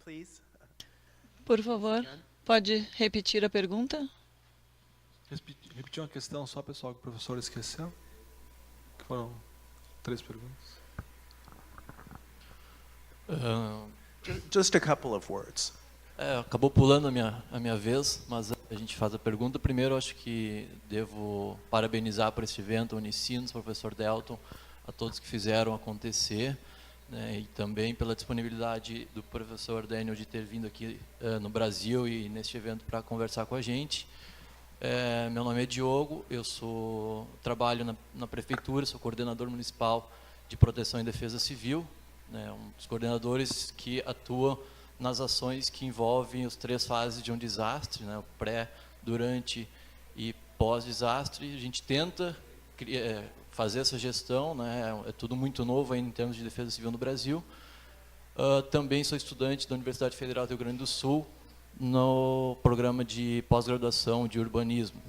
Please. Por favor, pode repetir a pergunta? Repetir uma questão só, pessoal, que o professor esqueceu. Que foram 3 perguntas. Just a couple of words. Acabou pulando a minha vez, mas a gente faz a pergunta. Primeiro, acho que devo parabenizar por este evento, a Unicinos, professor Delton, a todos que fizeram acontecer, né, e também pela disponibilidade do professor Daniel de ter vindo aqui no Brasil e neste evento para conversar com a gente. Meu nome é Diogo, eu trabalho na prefeitura, sou coordenador municipal de proteção e defesa civil, né, um dos coordenadores que atua nas ações que envolvem as 3 fases de um desastre, né, o pré, durante e pós-desastre. A gente tenta fazer essa gestão, né, é tudo muito novo ainda em termos de defesa civil no Brasil. Também sou estudante da Universidade Federal do Rio Grande do Sul, no programa de pós-graduação de urbanismo,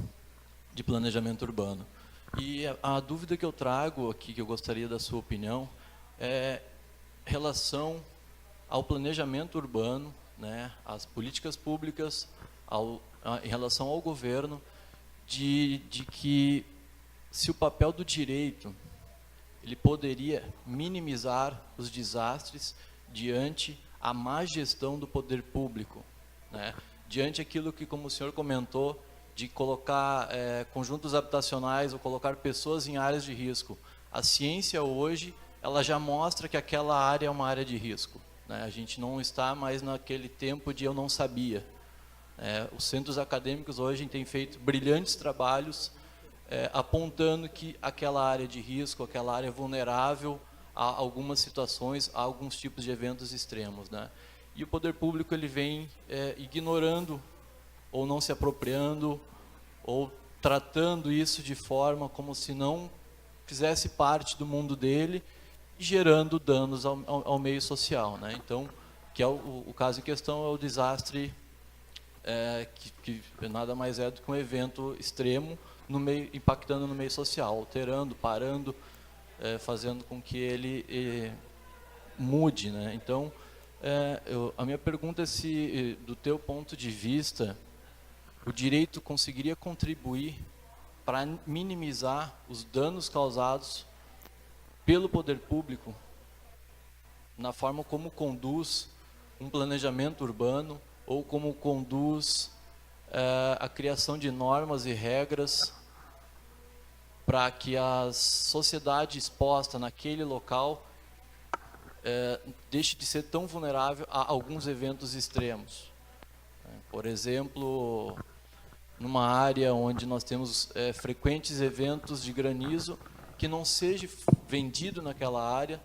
de planejamento urbano. E a dúvida que eu trago aqui, que eu gostaria da sua opinião, é em relação ao planejamento urbano, né, às políticas públicas, em relação ao governo, de que se o papel do direito ele poderia minimizar os desastres diante a má gestão do poder público, né, diante aquilo que, como o senhor comentou, de colocar conjuntos habitacionais ou colocar pessoas em áreas de risco. A ciência hoje ela já mostra que aquela área é uma área de risco. A gente não está mais naquele tempo de eu não sabia. Os centros acadêmicos hoje têm feito brilhantes trabalhos apontando que aquela área de risco, aquela área vulnerável a algumas situações, a alguns tipos de eventos extremos, né? E o poder público ele vem ignorando ou não se apropriando ou tratando isso de forma como se não fizesse parte do mundo dele, gerando danos ao meio social, né? Então, que é o caso em questão é o desastre, que nada mais é do que um evento extremo impactando no meio social, alterando, parando, fazendo com que ele mude, né? Então, a minha pergunta é se, do teu ponto de vista, o direito conseguiria contribuir para minimizar os danos causados pelo poder público, na forma como conduz um planejamento urbano ou como conduz a criação de normas e regras para que a sociedade exposta naquele local deixe de ser tão vulnerável a alguns eventos extremos. Por exemplo, numa área onde nós temos frequentes eventos de granizo, que não seja vendido naquela área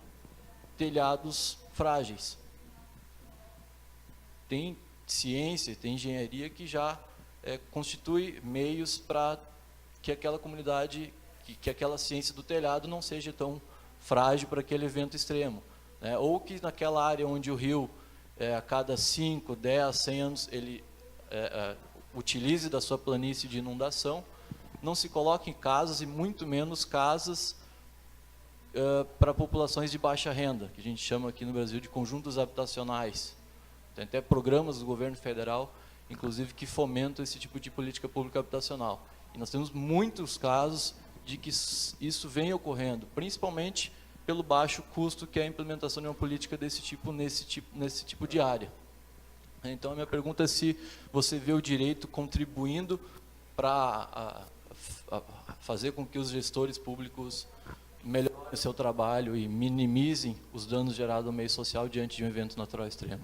telhados frágeis. Tem ciência, tem engenharia que já constitui meios para que aquela comunidade, que aquela ciência do telhado não seja tão frágil para aquele evento extremo, né? Ou que naquela área onde o rio, a cada 5, 10, 100 anos, ele utilize da sua planície de inundação, não se coloquem casas e muito menos casas para populações de baixa renda, que a gente chama aqui no Brasil de conjuntos habitacionais. Tem até programas do governo federal, inclusive, que fomentam esse tipo de política pública habitacional. E nós temos muitos casos de que isso vem ocorrendo, principalmente pelo baixo custo que é a implementação de uma política desse tipo, nesse tipo de área. Então, a minha pergunta é se você vê o direito contribuindo para fazer com que os gestores públicos melhorem o seu trabalho e minimizem os danos gerados ao meio social diante de um evento natural extremo.